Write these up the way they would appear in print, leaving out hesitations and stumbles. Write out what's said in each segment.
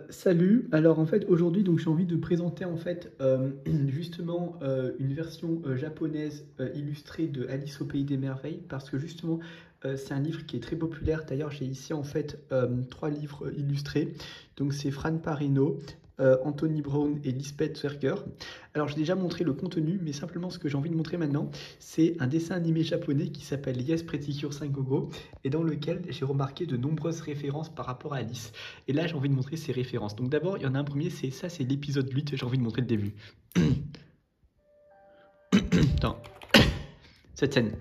Salut. Alors en fait aujourd'hui donc j'ai envie de présenter en fait justement une version japonaise illustrée de Alice au pays des merveilles parce que justement c'est un livre qui est très populaire. D'ailleurs j'ai ici en fait trois livres illustrés. Donc c'est Fran Parino, Anthony Brown et Lisbeth Zwerger. Alors j'ai déjà montré le contenu, mais simplement ce que j'ai envie de montrer maintenant, c'est un dessin animé japonais qui s'appelle Yes Pretty Cure 5 Go et dans lequel j'ai remarqué de nombreuses références par rapport à Alice. Et là, j'ai envie de montrer ses références. Donc d'abord, il y en a un premier, c'est ça, c'est l'épisode 8, j'ai envie de montrer le début. Attends, cette scène.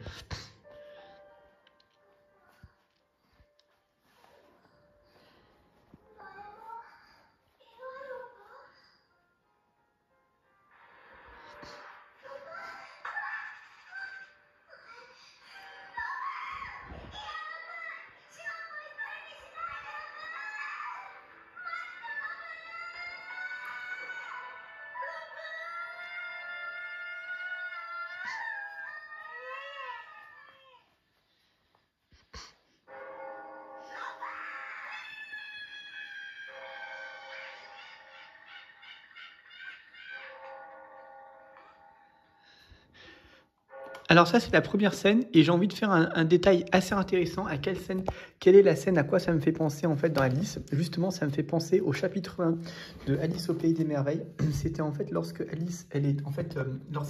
Alors ça, c'est la première scène, et j'ai envie de faire un détail assez intéressant à quelle est la scène, à quoi ça me fait penser en fait dans Alice. Justement, ça me fait penser au chapitre 1 de Alice au pays des merveilles. C'était en fait lorsque Alice, elle est en fait,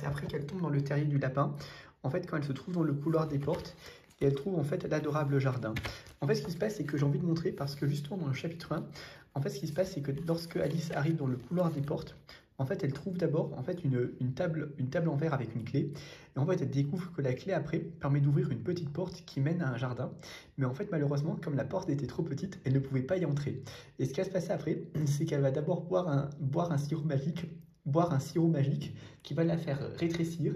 après qu'elle tombe dans le terrier du lapin, en fait quand elle se trouve dans le couloir des portes, et elle trouve en fait l'adorable jardin. En fait, ce qui se passe, c'est que j'ai envie de montrer, parce que justement dans le chapitre 1, en fait, ce qui se passe, c'est que lorsque Alice arrive dans le couloir des portes, en fait, elle trouve d'abord en fait une table en verre avec une clé. Et en fait, elle découvre que la clé après permet d'ouvrir une petite porte qui mène à un jardin. Mais en fait, malheureusement, comme la porte était trop petite, elle ne pouvait pas y entrer. Et ce qui va se passer après, c'est qu'elle va d'abord boire un sirop magique, qui va la faire rétrécir.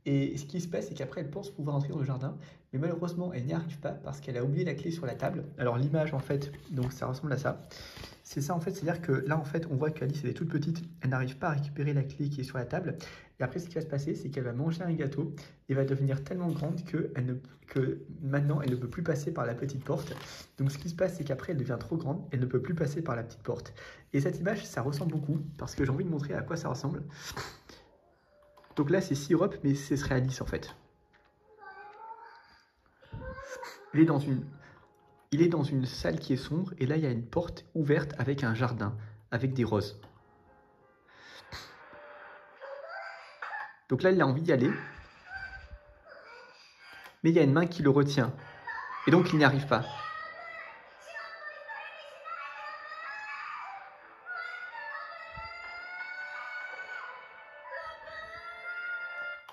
Et ce qui se passe, c'est qu'après, elle pense pouvoir entrer dans le jardin, mais malheureusement, elle n'y arrive pas parce qu'elle a oublié la clé sur la table. Alors l'image, en fait, donc ça ressemble à ça. C'est ça en fait, c'est-à-dire que là en fait on voit qu'Alice elle est toute petite, elle n'arrive pas à récupérer la clé qui est sur la table. Et après ce qui va se passer, c'est qu'elle va manger un gâteau et va devenir tellement grande que maintenant elle ne peut plus passer par la petite porte. Donc ce qui se passe, c'est qu'après elle devient trop grande, elle ne peut plus passer par la petite porte. Et cette image, ça ressemble beaucoup parce que j'ai envie de montrer à quoi ça ressemble. Donc là c'est Syrup, mais ce serait Alice en fait. Il est dans une, il est dans une salle qui est sombre et là il y a une porte ouverte avec un jardin, avec des roses. Donc là, il a envie d'y aller, mais il y a une main qui le retient. Et donc, il n'y arrive pas.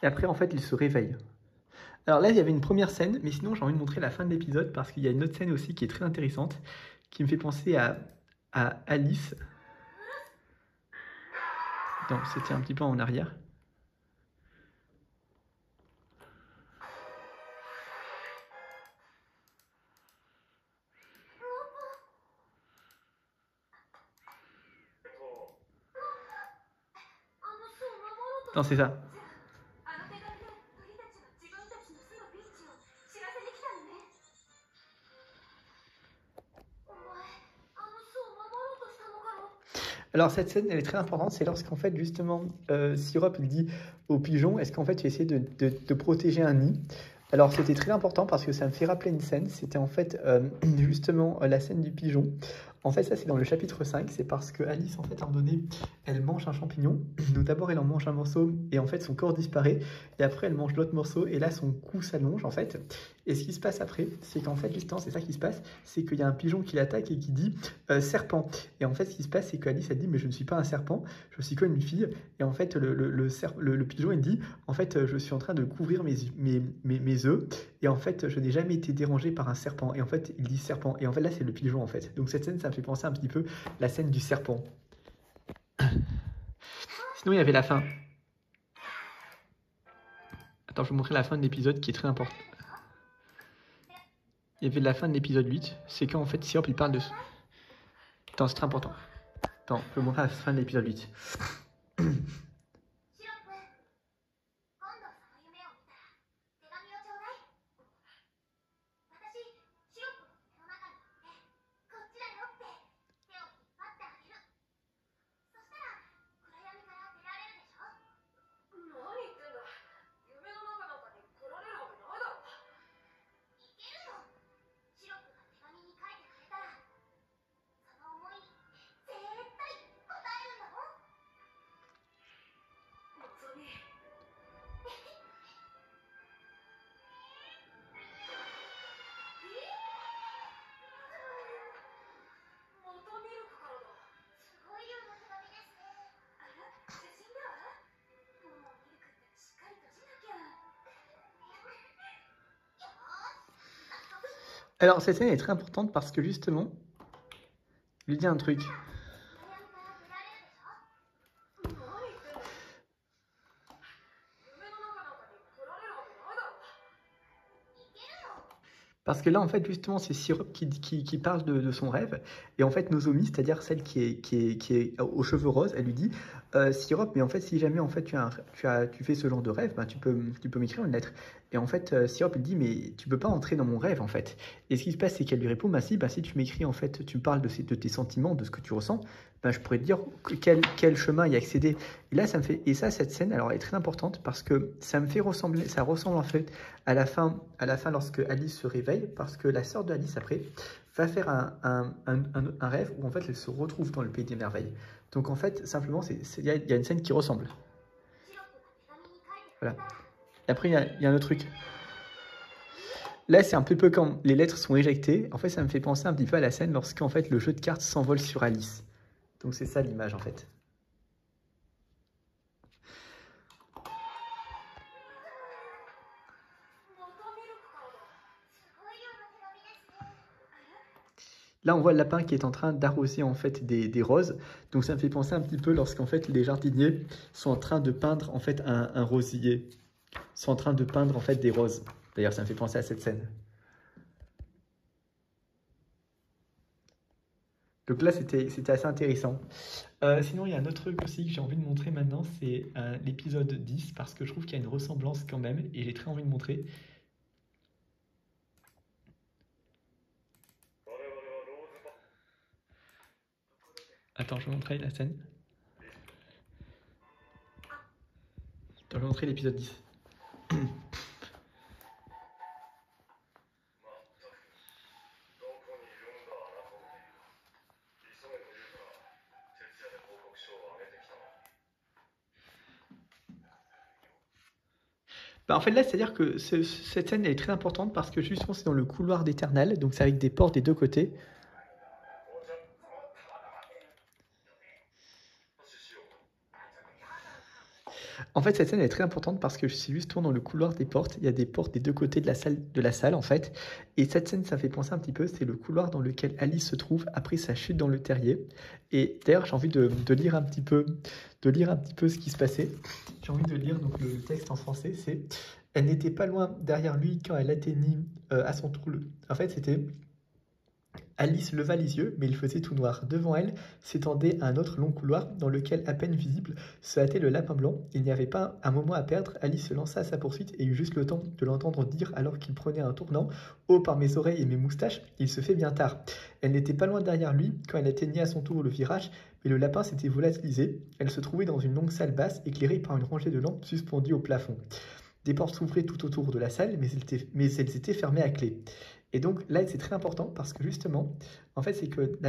Et après, en fait, il se réveille. Alors là, il y avait une première scène, mais sinon, j'ai envie de montrer la fin de l'épisode parce qu'il y a une autre scène aussi qui est très intéressante, qui me fait penser à Alice. Attends, c'était un petit peu en arrière. Non, c'est ça. Alors cette scène, elle est très importante, c'est lorsqu'en fait justement Syrup il dit au pigeon, est-ce qu'en fait tu essaies de protéger un nid? Alors c'était très important parce que ça me fait rappeler une scène, c'était en fait justement la scène du pigeon. En fait ça c'est dans le chapitre 5, c'est parce que Alice en fait à un moment donné, elle mange un champignon, donc d'abord elle en mange un morceau et en fait son corps disparaît, et après elle mange l'autre morceau et là son cou s'allonge en fait. Et ce qui se passe après, c'est qu'en fait justement c'est ça qui se passe, c'est qu'il y a un pigeon qui l'attaque et qui dit serpent. Et en fait, ce qui se passe, c'est qu'Alice a dit, mais je ne suis pas un serpent, je suis comme une fille. Et en fait, le pigeon, il dit, en fait, je suis en train de couvrir mes œufs. Et en fait, je n'ai jamais été dérangé par un serpent. Et en fait, il dit serpent. Et en fait, là, c'est le pigeon, en fait. Donc cette scène, ça me fait penser un petit peu la scène du serpent. Sinon, il y avait la fin. Attends, je vais vous montrer la fin de l'épisode qui est très important. Il y avait la fin de l'épisode 8. C'est quand, en fait, Syrup, il parle de... Attends, c'est très important. Attends, je vais vous montrer la fin de l'épisode 8. Alors, cette scène est très importante parce que justement, je lui dis un truc. Parce que là, en fait, justement, c'est Syrup qui parle de son rêve. Et en fait, Nozomi, c'est-à-dire celle qui est aux cheveux roses, elle lui dit Syrup, mais en fait, si jamais en fait, tu fais ce genre de rêve, ben, tu peux m'écrire une lettre. Et en fait, Syrup, il dit mais tu peux pas entrer dans mon rêve, en fait. Et ce qui se passe, c'est qu'elle lui répond bah, si tu m'écris, en fait, tu me parles de tes sentiments, de ce que tu ressens, ben, je pourrais te dire quel chemin y accéder. Et là, ça me fait. Et ça, cette scène, alors, elle est très importante parce que ça me fait ressembler, ça ressemble en fait à la fin, lorsque Alice se réveille, parce que la sœur de Alice, après, va faire un rêve où en fait elle se retrouve dans le pays des merveilles. Donc en fait, simplement, il y a une scène qui ressemble. Voilà. Et après, il y a un autre truc. Là, c'est un peu quand les lettres sont éjectées. En fait, ça me fait penser un petit peu à la scène lorsqu'en fait le jeu de cartes s'envole sur Alice. Donc c'est ça l'image en fait. Là, on voit le lapin qui est en train d'arroser en fait des roses. Donc ça me fait penser un petit peu lorsqu'en fait les jardiniers sont en train de peindre en fait un rosier. Sont en train de peindre en fait des roses. D'ailleurs, ça me fait penser à cette scène. Donc là, c'était assez intéressant. Sinon, il y a un autre truc aussi que j'ai envie de montrer maintenant, c'est l'épisode 10, parce que je trouve qu'il y a une ressemblance quand même, et j'ai très envie de montrer. Attends, je vais montrer la scène. Attends, je vais montrer l'épisode 10. Bah, en fait, là, c'est-à-dire que cette scène elle est très importante parce que justement, c'est dans le couloir d'Éternel, donc c'est avec des portes des deux côtés. En fait, cette scène est très importante parce que c'est justement dans le couloir des portes. Il y a des portes des deux côtés de la salle, en fait. Et cette scène, ça fait penser un petit peu, c'est le couloir dans lequel Alice se trouve après sa chute dans le terrier. Et d'ailleurs, j'ai envie de lire un petit peu, ce qui se passait. J'ai envie de lire donc le texte en français. C'est elle n'était pas loin derrière lui quand elle atteignit à son tour le. En fait, c'était Alice leva les yeux, mais il faisait tout noir. Devant elle s'étendait un autre long couloir dans lequel, à peine visible, se hâtait le lapin blanc. Il n'y avait pas un moment à perdre. Alice se lança à sa poursuite et eut juste le temps de l'entendre dire alors qu'il prenait un tournant. Oh, par mes oreilles et mes moustaches, il se fait bien tard. Elle n'était pas loin derrière lui quand elle atteignait à son tour le virage, mais le lapin s'était volatilisé. Elle se trouvait dans une longue salle basse éclairée par une rangée de lampes suspendues au plafond. Des portes s'ouvraient tout autour de la salle, mais elles étaient fermées à clé. Et donc là, c'est très important parce que justement, en fait, c'est que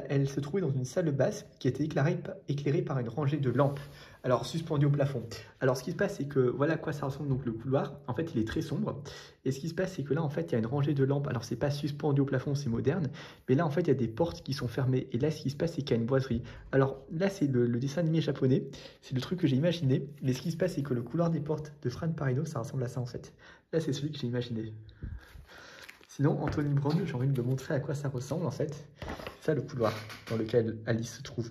elle se trouvait dans une salle basse qui était éclairée par une rangée de lampes, alors suspendues au plafond. Alors ce qui se passe, c'est que voilà à quoi ça ressemble donc le couloir. En fait, il est très sombre. Et ce qui se passe, c'est que là, en fait, il y a une rangée de lampes. Alors c'est pas suspendu au plafond, c'est moderne. Mais là, en fait, il y a des portes qui sont fermées. Et là, ce qui se passe, c'est qu'il y a une boiserie. Alors là, c'est le dessin animé japonais. C'est le truc que j'ai imaginé. Mais ce qui se passe, c'est que le couloir des portes de Fran Parino, ça ressemble à ça en fait. Là, c'est celui que j'ai imaginé. Sinon, Anthony Brown, j'ai envie de me montrer à quoi ça ressemble en fait. C'est ça le couloir dans lequel Alice se trouve.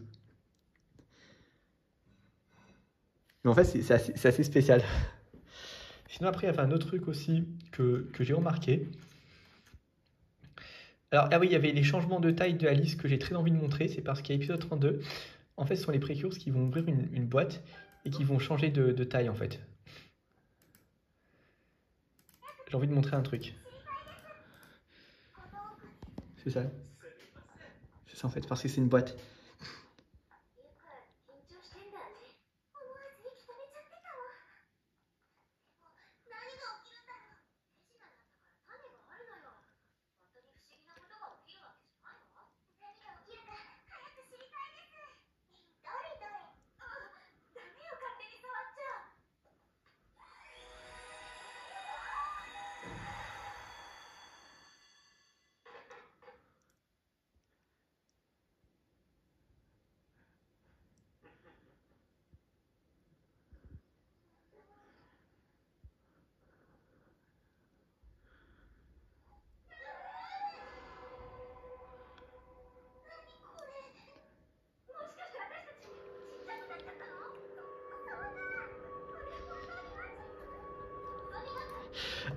Mais en fait, c'est assez spécial. Sinon, après, il y avait un autre truc aussi que j'ai remarqué. Alors, ah oui, il y avait les changements de taille de Alice que j'ai très envie de montrer. C'est parce qu'à l'épisode 32, en fait, ce sont les précurses qui vont ouvrir une boîte et qui vont changer de taille en fait. J'ai envie de montrer un truc. C'est ça. C'est ça en fait, parce que c'est une boîte.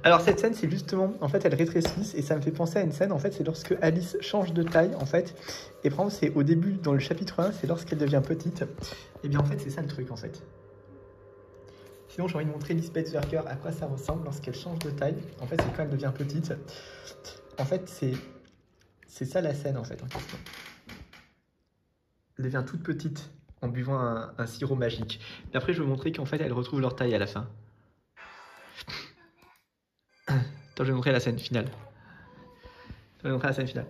Alors cette scène, c'est justement, en fait, elle rétrécit et ça me fait penser à une scène, en fait, c'est lorsque Alice change de taille, en fait. Et par exemple, c'est au début, dans le chapitre 1, c'est lorsqu'elle devient petite. Et bien en fait, c'est ça le truc, en fait. Sinon, j'ai envie de montrer Lisbeth Zwerker à quoi ça ressemble lorsqu'elle change de taille. En fait, c'est quand elle devient petite. En fait, c'est ça la scène, en fait, en question. Elle devient toute petite en buvant un sirop magique. Et après, je vais vous montrer qu'en fait, elles retrouvent leur taille à la fin. Attends, je vais vous montrer la scène finale. Je vais vous montrer la scène finale.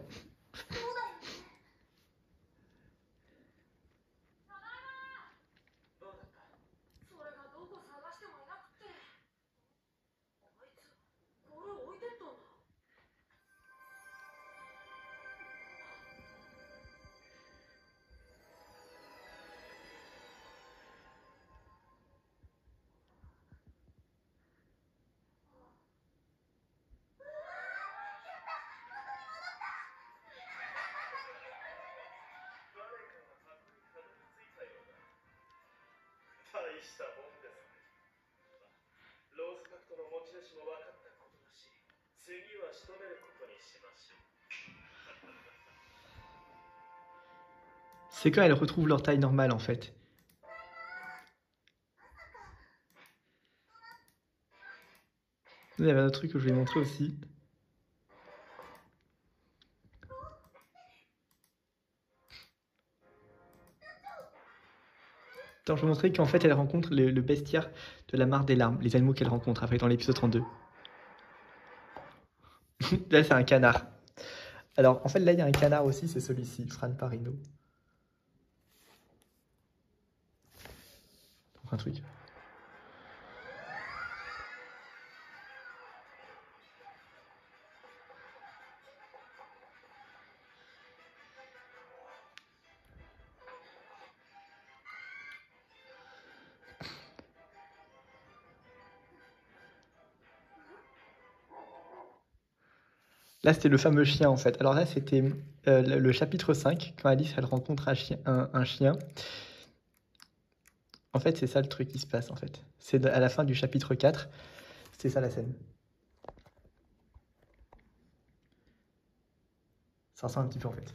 C'est quand elles retrouvent leur taille normale, en fait. Il y avait un autre truc que je vais montrer aussi. Attends, je vais montrer qu'en fait, elle rencontre le bestiaire de la mare des larmes, les animaux qu'elle rencontre après dans l'épisode 32. Là, c'est un canard. Alors, en fait, là, il y a un canard aussi, c'est celui-ci, Fran Parino. Donc, un truc. Là, c'était le fameux chien, en fait. Alors là, c'était le chapitre 5, quand Alice, elle rencontre un chien. En fait, c'est ça le truc qui se passe, en fait. C'est à la fin du chapitre 4. C'est ça la scène. Ça ressemble un petit peu, en fait.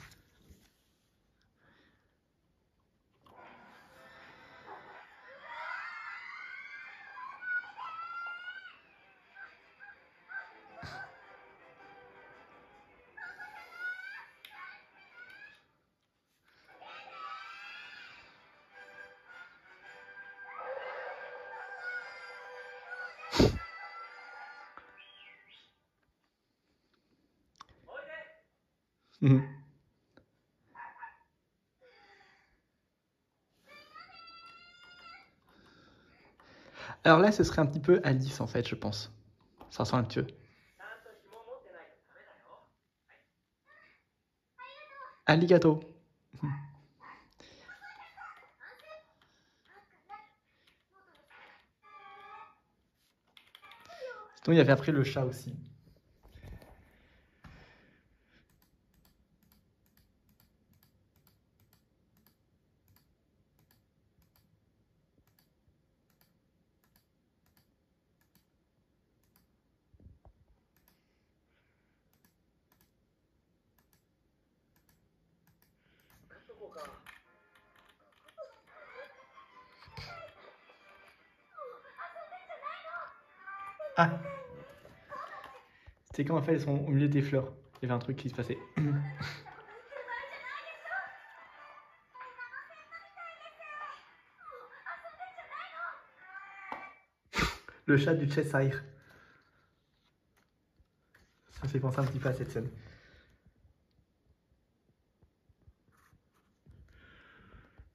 Mhm. Alors là, ce serait un petit peu Alice, en fait, je pense. Ça ressemble un petit peu. Alligato. Sinon, il y avait après le chat aussi. Ah, c'était quand en fait elles sont au milieu des fleurs. Il y avait un truc qui se passait. Le chat du Cheshire. Ça me fait penser un petit peu à cette scène.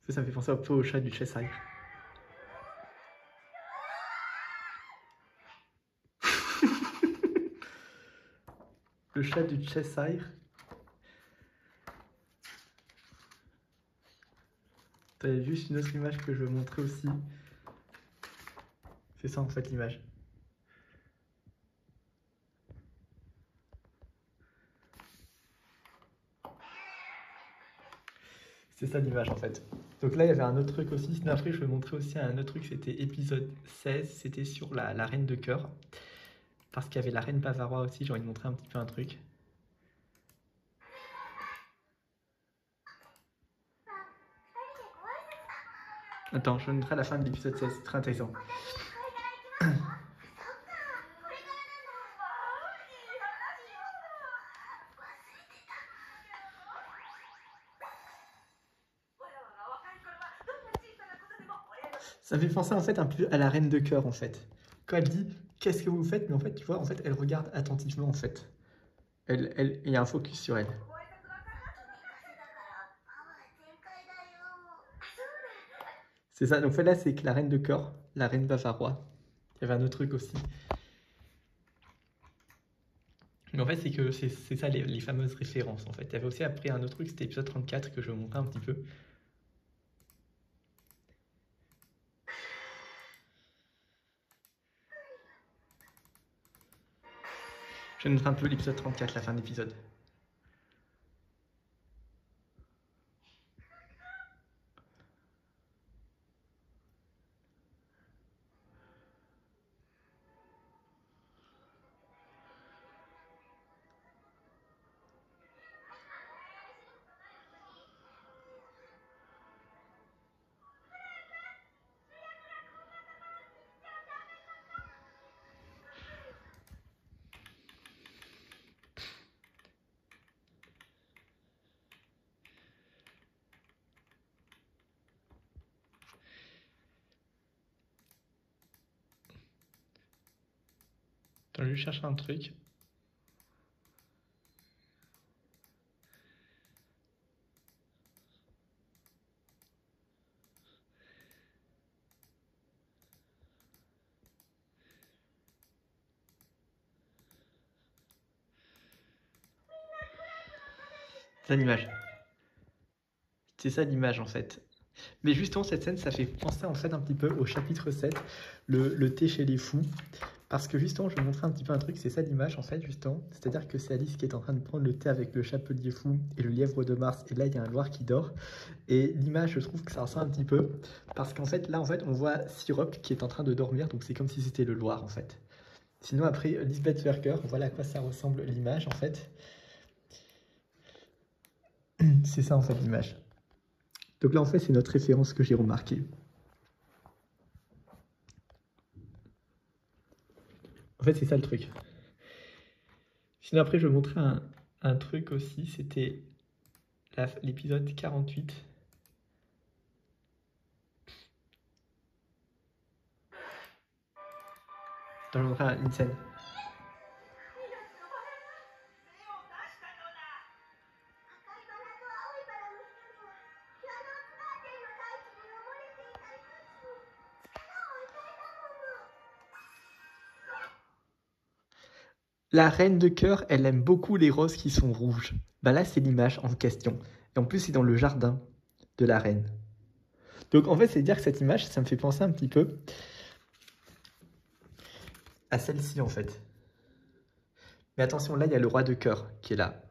Ça me fait penser un peu au chat du Cheshire. Le chat du Cheshire. T'as juste une autre image que je veux montrer aussi. C'est ça en fait l'image. C'est ça l'image en fait. Donc là il y avait un autre truc aussi. Sinon après je vais montrer aussi un autre truc. C'était épisode 16. C'était sur la reine de cœur. Parce qu'il y avait la reine Bavarois aussi, j'ai envie de montrer un petit peu un truc. Attends, je vous montrerai à la fin de l'épisode 16, c'est très intéressant. Ça me fait penser en fait un peu à la reine de cœur en fait. Quand elle dit qu'est-ce que vous faites, mais en fait tu vois, en fait elle regarde attentivement en fait. Il y a un focus sur elle. C'est ça, donc en fait, là c'est la reine de cœur, la reine bavarois. Il y avait un autre truc aussi. Mais en fait c'est que c'est ça les fameuses références en fait. Il y avait aussi après un autre truc, c'était épisode 34 que je vais vous montrer un petit peu. Je vais montrer un peu l'épisode 34, la fin de l'épisode. Attends, je vais chercher un truc. C'est l'image. C'est ça l'image en fait. Mais justement, cette scène, ça fait penser en fait un petit peu au chapitre 7, le thé chez les fous. Parce que justement, je vais vous montrer un petit peu un truc, c'est ça l'image en fait, justement. C'est-à-dire que c'est Alice qui est en train de prendre le thé avec le chapelier fou et le lièvre de Mars. Et là, il y a un loir qui dort. Et l'image, je trouve que ça ressemble un petit peu. Parce qu'en fait, là, en fait, on voit Syrup qui est en train de dormir. Donc c'est comme si c'était le loir en fait. Sinon, après, Lisbeth Werker, voilà à quoi ça ressemble l'image en fait. C'est ça en fait l'image. Donc là, en fait, c'est notre référence que j'ai remarquée. En fait, c'est ça le truc. Sinon, après, je vais vous montrer un truc aussi. C'était l'épisode 48. Je vais vous montrer une scène. La reine de cœur, elle aime beaucoup les roses qui sont rouges. Bah là, c'est l'image en question. Et en plus, c'est dans le jardin de la reine. Donc en fait, c'est dire que cette image, ça me fait penser un petit peu à celle-ci en fait. Mais attention, là, il y a le roi de cœur qui est là.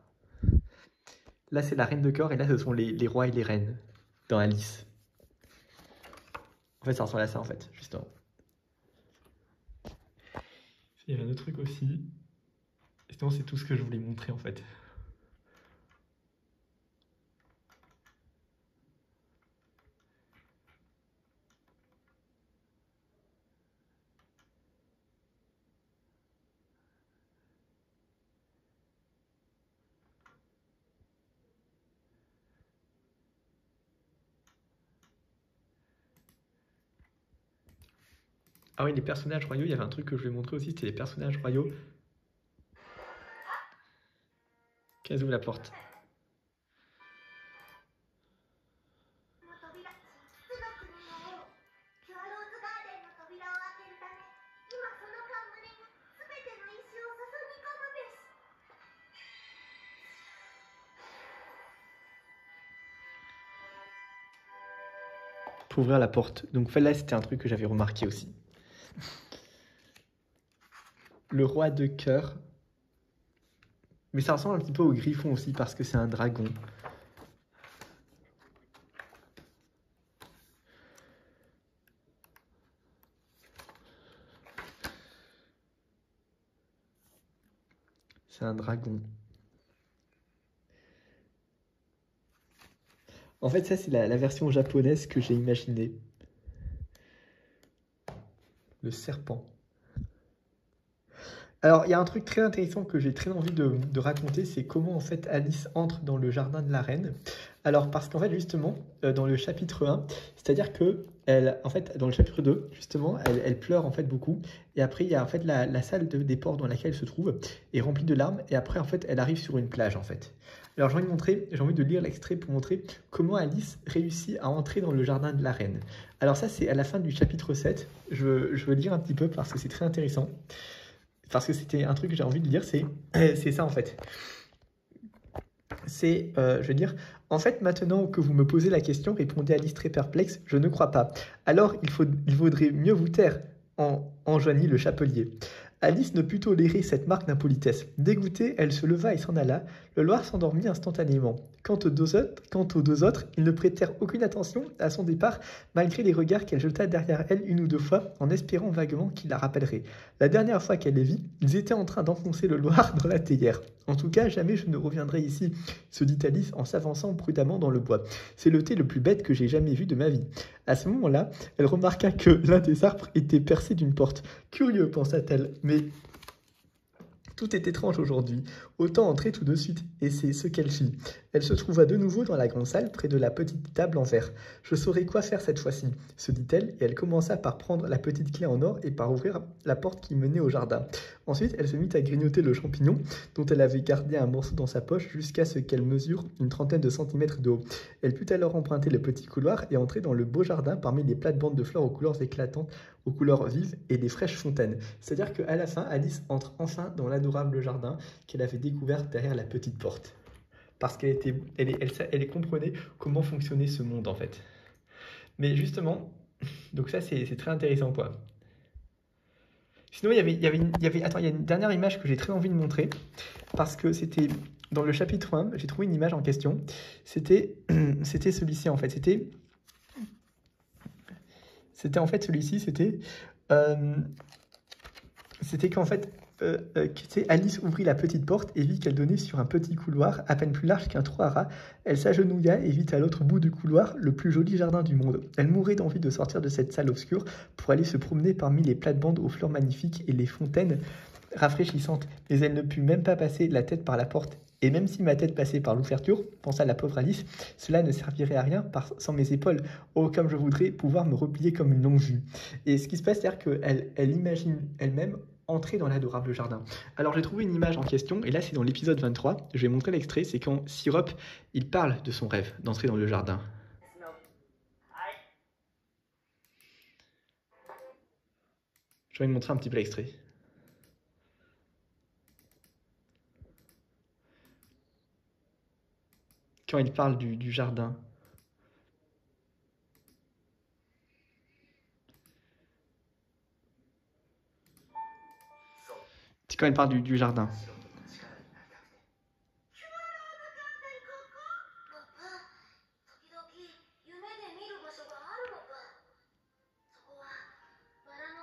Là, c'est la reine de cœur et là, ce sont les rois et les reines dans Alice. En fait, ça ressemble à ça en fait, justement. Il y a un autre truc aussi. Et sinon, c'est tout ce que je voulais montrer en fait. Ah oui, les personnages royaux, il y avait un truc que je voulais montrer aussi, c'était les personnages royaux. Qu'elle ouvre la porte. Pour ouvrir la porte. Donc là, c'était un truc que j'avais remarqué aussi. Le roi de cœur. Mais ça ressemble un petit peu au griffon aussi parce que c'est un dragon. C'est un dragon. En fait, ça, c'est la version japonaise que j'ai imaginée. Le serpent. Alors, il y a un truc très intéressant que j'ai très envie de raconter, c'est comment en fait Alice entre dans le jardin de la reine. Alors, parce qu'en fait, justement, dans le chapitre 1, c'est-à-dire que en fait, dans le chapitre 2, justement, elle pleure en fait beaucoup. Et après, il y a en fait la salle des ports dans laquelle elle se trouve est remplie de larmes. Et après, en fait, elle arrive sur une plage en fait. Alors, j'ai envie de lire l'extrait pour montrer comment Alice réussit à entrer dans le jardin de la reine. Alors ça, c'est à la fin du chapitre 7. Je veux lire un petit peu parce que c'est très intéressant. Parce que c'était un truc que j'ai envie de dire, c'est ça en fait. Je veux dire, en fait, maintenant que vous me posez la question, répondait Alice très perplexe, je ne crois pas. Alors, il vaudrait mieux vous taire, enjoignit le chapelier. Alice ne put tolérer cette marque d'impolitesse. Dégoûtée, elle se leva et s'en alla. Le Loir s'endormit instantanément. Quant aux deux autres, ils ne prêtèrent aucune attention à son départ, malgré les regards qu'elle jeta derrière elle une ou deux fois, en espérant vaguement qu'il la rappellerait. La dernière fois qu'elle les vit, ils étaient en train d'enfoncer le Loir dans la théière. En tout cas, jamais je ne reviendrai ici, se dit Alice en s'avançant prudemment dans le bois. C'est le thé le plus bête que j'ai jamais vu de ma vie. À ce moment-là, elle remarqua que l'un des arbres était percé d'une porte. Curieux, pensa-t-elle, mais tout est étrange aujourd'hui. Autant entrer tout de suite, et c'est ce qu'elle fit. Elle se trouva de nouveau dans la grande salle, près de la petite table en verre. Je saurai quoi faire cette fois-ci, se dit-elle, et elle commença par prendre la petite clé en or et par ouvrir la porte qui menait au jardin. Ensuite, elle se mit à grignoter le champignon, dont elle avait gardé un morceau dans sa poche jusqu'à ce qu'elle mesure une trentaine de centimètres de haut. Elle put alors emprunter le petit couloir et entrer dans le beau jardin parmi les plates-bandes de fleurs aux couleurs éclatantes, aux couleurs vives et des fraîches fontaines. C'est-à-dire qu'à la fin, Alice entre enfin dans l'adorable jardin qu'elle avait découvert derrière la petite porte. Parce elle comprenait comment fonctionnait ce monde en fait. Mais justement, donc ça c'est très intéressant quoi. Sinon il y a une dernière image que j'ai très envie de montrer, parce que c'était dans le chapitre 1, j'ai trouvé une image en question, c'était celui-ci en fait, c'était en fait celui-ci, c'était qu'en fait, Alice ouvrit la petite porte et vit qu'elle donnait sur un petit couloir, à peine plus large qu'un trou à rats. Elle s'agenouilla et vit à l'autre bout du couloir le plus joli jardin du monde. Elle mourait d'envie de sortir de cette salle obscure pour aller se promener parmi les plates-bandes aux fleurs magnifiques et les fontaines rafraîchissantes. Mais elle ne put même pas passer la tête par la porte. Et même si ma tête passait par l'ouverture, pensa la pauvre Alice, cela ne servirait à rien sans mes épaules. Oh, comme je voudrais pouvoir me replier comme une longue vue. Et ce qui se passe, c'est qu'elle imagine elle-même entrer dans l'adorable jardin. Alors j'ai trouvé une image en question, et là c'est dans l'épisode 23, je vais montrer l'extrait, c'est quand Syrup, il parle de son rêve d'entrer dans le jardin. Je vais vous montrer un petit peu l'extrait. Quand il parle du jardin. C'est quand il parle du jardin.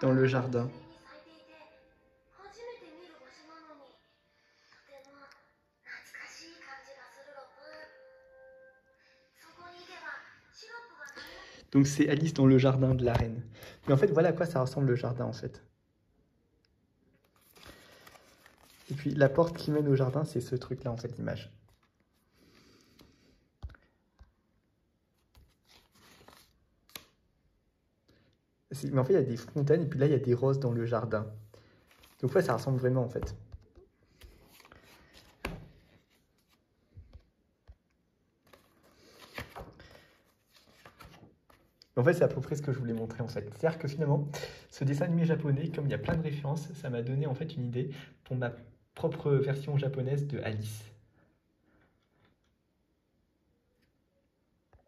Dans le jardin. Donc c'est Alice dans le jardin de la reine. Mais en fait, voilà à quoi ça ressemble le jardin en fait. Et puis la porte qui mène au jardin, c'est ce truc-là en fait, l'image. Mais en fait, il y a des fontaines et puis là, il y a des roses dans le jardin. Donc ouais, ça ressemble vraiment en fait. En fait, c'est à peu près ce que je voulais montrer en fait. C'est-à-dire que finalement, ce dessin animé japonais, comme il y a plein de références, ça m'a donné en fait une idée pour ma propre version japonaise de Alice.